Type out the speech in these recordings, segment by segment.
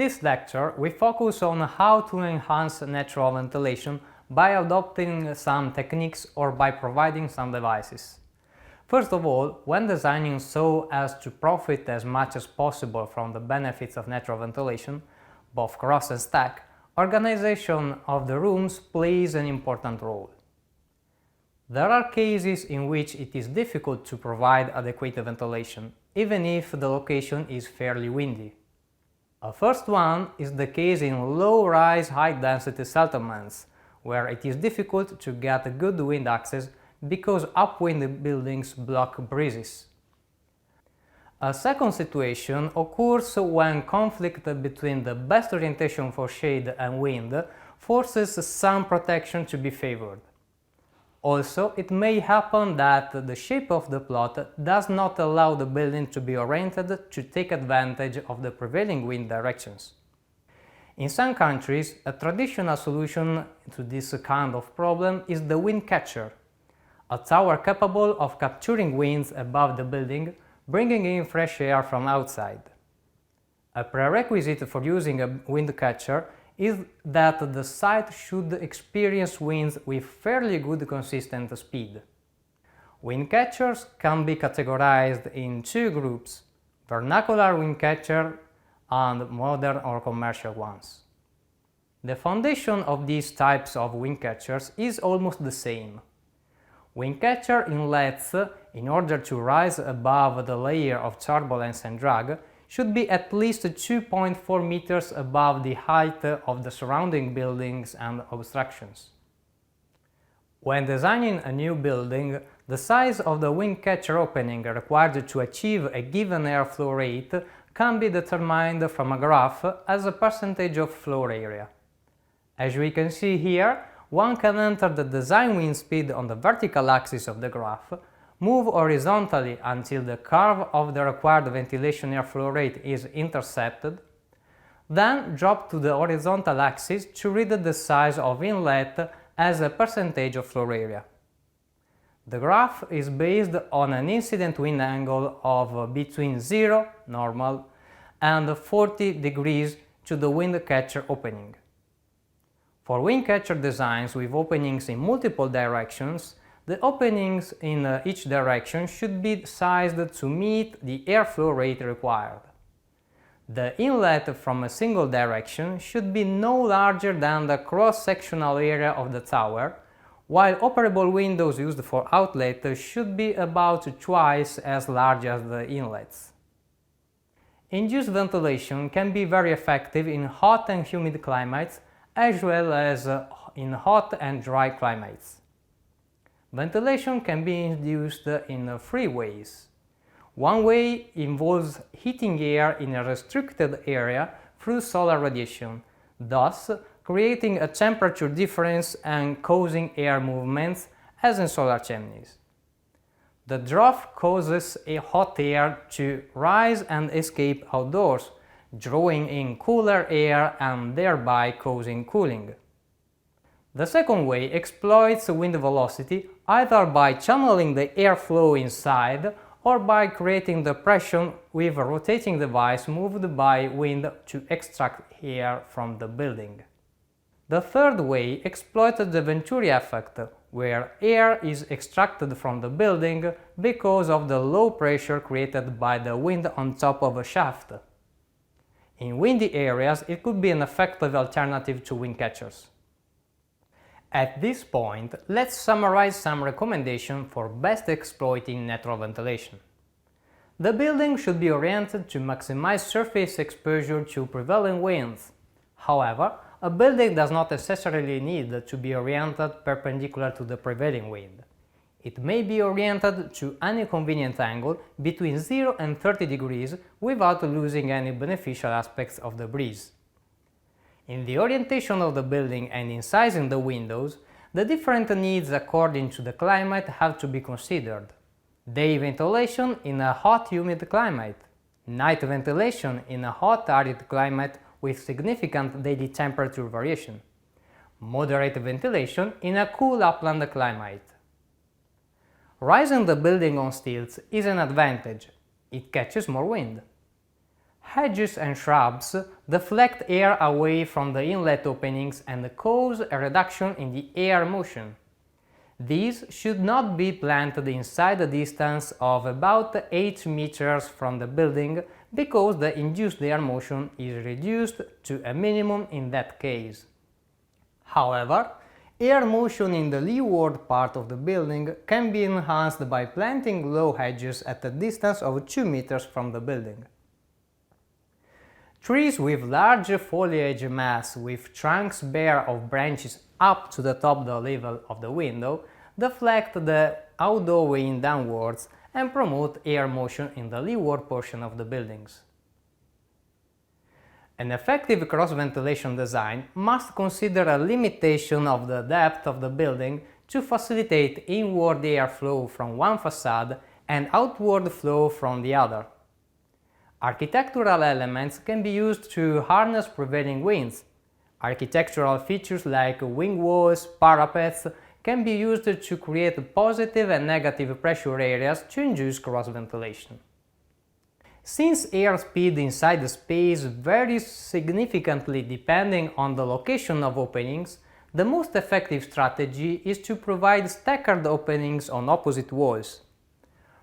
this lecture, we focus on how to enhance natural ventilation by adopting some techniques or by providing some devices. First of all, when designing so as to profit as much as possible from the benefits of natural ventilation, both cross and stack, organization of the rooms plays an important role. There are cases in which it is difficult to provide adequate ventilation, even if the location is fairly windy. A first one is the case in low-rise, high-density settlements, where it is difficult to get good wind access because upwind buildings block breezes. A second situation occurs when conflict between the best orientation for shade and wind forces some protection to be favored. Also, it may happen that the shape of the plot does not allow the building to be oriented to take advantage of the prevailing wind directions. In some countries, a traditional solution to this kind of problem is the wind catcher, a tower capable of capturing winds above the building, bringing in fresh air from outside. A prerequisite for using a wind catcher is that the site should experience winds with fairly good consistent speed. Wind catchers can be categorized in two groups: vernacular wind catcher and modern or commercial ones. The foundation of these types of wind catchers is almost the same. Wind catcher inlets, in order to rise above the layer of turbulence and drag, should be at least 2.4 meters above the height of the surrounding buildings and obstructions. When designing a new building, the size of the wind catcher opening required to achieve a given airflow rate can be determined from a graph as a percentage of floor area. As we can see here, one can enter the design wind speed on the vertical axis of the graph, move horizontally until the curve of the required ventilation airflow rate is intercepted, then drop to the horizontal axis to read the size of inlet as a percentage of floor area. The graph is based on an incident wind angle of between 0, normal, and 40 degrees to the wind catcher opening. For wind catcher designs with openings in multiple directions, the openings in each direction should be sized to meet the airflow rate required. The inlet from a single direction should be no larger than the cross-sectional area of the tower, while operable windows used for outlet should be about twice as large as the inlets. Induced ventilation can be very effective in hot and humid climates, as well as in hot and dry climates. Ventilation can be induced in three ways. One way involves heating air in a restricted area through solar radiation, thus creating a temperature difference and causing air movements, as in solar chimneys. The draft causes a hot air to rise and escape outdoors, drawing in cooler air and thereby causing cooling. The second way exploits wind velocity either by channeling the airflow inside or by creating depression with a rotating device moved by wind to extract air from the building. The third way exploits the Venturi effect, where air is extracted from the building because of the low pressure created by the wind on top of a shaft. In windy areas, it could be an effective alternative to wind catchers. At this point, let's summarize some recommendations for best exploiting natural ventilation. The building should be oriented to maximize surface exposure to prevailing winds. However, a building does not necessarily need to be oriented perpendicular to the prevailing wind. It may be oriented to any convenient angle between 0 and 30 degrees without losing any beneficial aspects of the breeze. In the orientation of the building and in sizing the windows, the different needs according to the climate have to be considered. Day ventilation in a hot humid climate, night ventilation in a hot arid climate with significant daily temperature variation, moderate ventilation in a cool upland climate. Rising the building on stilts is an advantage. It catches more wind. Hedges and shrubs deflect air away from the inlet openings and cause a reduction in the air motion. These should not be planted inside a distance of about 8 meters from the building because the induced air motion is reduced to a minimum in that case. However, air motion in the leeward part of the building can be enhanced by planting low hedges at a distance of 2 meters from the building. Trees with large foliage mass with trunks bare of branches up to the top the level of the window deflect the outdoor wind downwards and promote air motion in the leeward portion of the buildings. An effective cross-ventilation design must consider a limitation of the depth of the building to facilitate inward air flow from one facade and outward flow from the other. Architectural elements can be used to harness prevailing winds. Architectural features like wing walls, parapets can be used to create positive and negative pressure areas to induce cross-ventilation. Since air speed inside the space varies significantly depending on the location of openings, the most effective strategy is to provide staggered openings on opposite walls.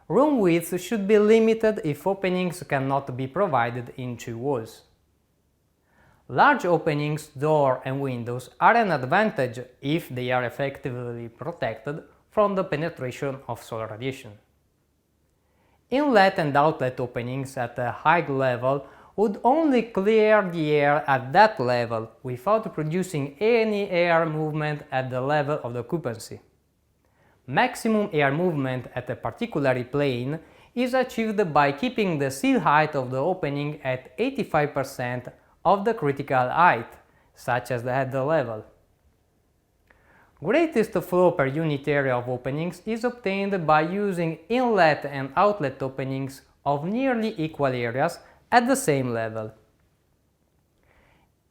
Room width should be limited if openings cannot be provided in two walls. Large openings, doors and windows are an advantage if they are effectively protected from the penetration of solar radiation. Inlet and outlet openings at a high level would only clear the air at that level without producing any air movement at the level of the occupancy. Maximum air movement at a particular plane is achieved by keeping the seal height of the opening at 85% of the critical height, such as at the level. Greatest flow per unit area of openings is obtained by using inlet and outlet openings of nearly equal areas at the same level.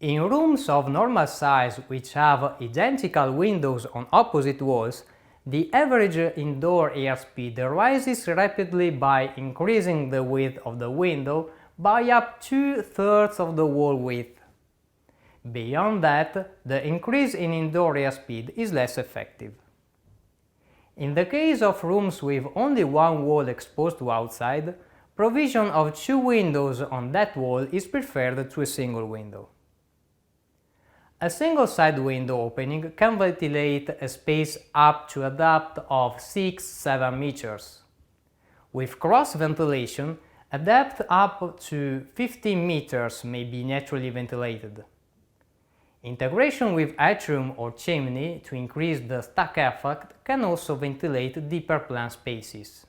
In rooms of normal size which have identical windows on opposite walls, the average indoor airspeed rises rapidly by increasing the width of the window by up to 2/3 of the wall width. Beyond that, the increase in indoor airspeed is less effective. In the case of rooms with only one wall exposed to outside, provision of 2 windows on that wall is preferred to a single window. A single side window opening can ventilate a space up to a depth of 6–7 meters. With cross ventilation, a depth up to 15 meters may be naturally ventilated. Integration with atrium or chimney to increase the stack effect can also ventilate deeper plan spaces.